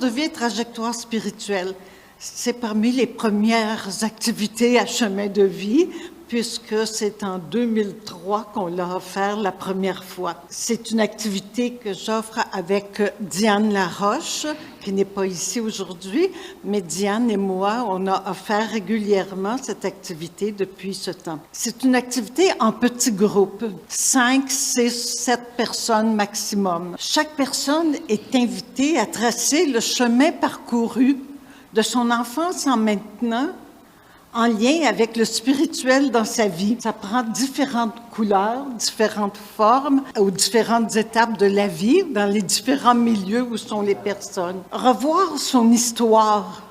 de vie et trajectoire spirituelle, c'est parmi les premières activités à chemin de vie, puisque c'est en 2003 qu'on l'a offert la première fois. C'est une activité que j'offre avec Diane Laroche, qui n'est pas ici aujourd'hui, mais Diane et moi, on a offert régulièrement cette activité depuis ce temps. C'est une activité en petits groupes, 5, 6, 7 personnes maximum. Chaque personne est invitée à tracer le chemin parcouru de son enfance en maintenant, en lien avec le spirituel dans sa vie. Ça prend différentes couleurs, différentes formes, aux différentes étapes de la vie, dans les différents milieux où sont les personnes. Revoir son histoire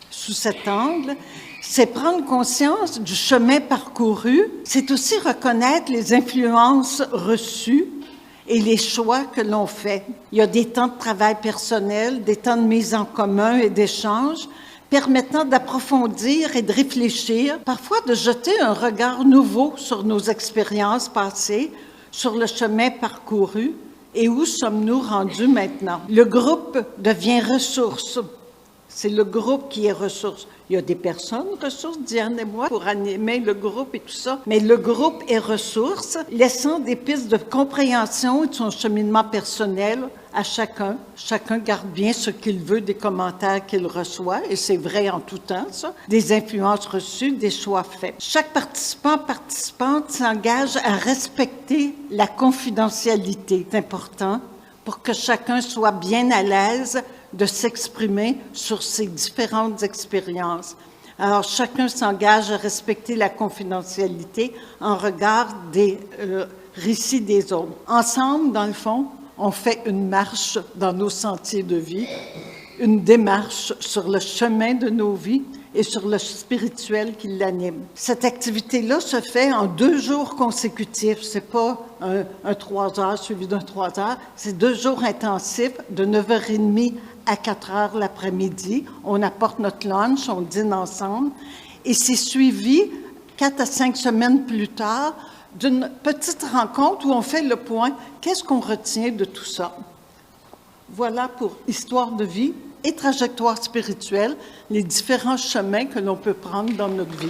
sous cet angle, c'est prendre conscience du chemin parcouru, c'est aussi reconnaître les influences reçues et les choix que l'on fait. Il y a des temps de travail personnel, des temps de mise en commun et d'échange, permettant d'approfondir et de réfléchir, parfois de jeter un regard nouveau sur nos expériences passées, sur le chemin parcouru et où sommes-nous rendus maintenant. Le groupe devient ressource. C'est le groupe qui est ressource. Il y a des personnes ressources, Diane et moi, pour animer le groupe et tout ça, mais le groupe est ressource, laissant des pistes de compréhension et de son cheminement personnel à chacun. Chacun garde bien ce qu'il veut des commentaires qu'il reçoit, et c'est vrai en tout temps, ça, des influences reçues, des choix faits. Chaque participante s'engage à respecter la confidentialité. C'est important pour que chacun soit bien à l'aise de s'exprimer sur ses différentes expériences. Alors, chacun s'engage à respecter la confidentialité en regard des récits des autres. Ensemble, dans le fond, on fait une marche dans nos sentiers de vie, une démarche sur le chemin de nos vies et sur le spirituel qui l'anime. Cette activité-là se fait en 2 jours consécutifs. C'est pas un 3 heures suivi d'un 3 heures. C'est 2 jours intensifs de 9h30 à 4h l'après-midi. On apporte notre lunch, on dîne ensemble. Et c'est suivi 4 à 5 semaines plus tard d'une petite rencontre où on fait le point. Qu'est-ce qu'on retient de tout ça? Voilà pour Histoire de vie et trajectoire spirituelle, les différents chemins que l'on peut prendre dans notre vie.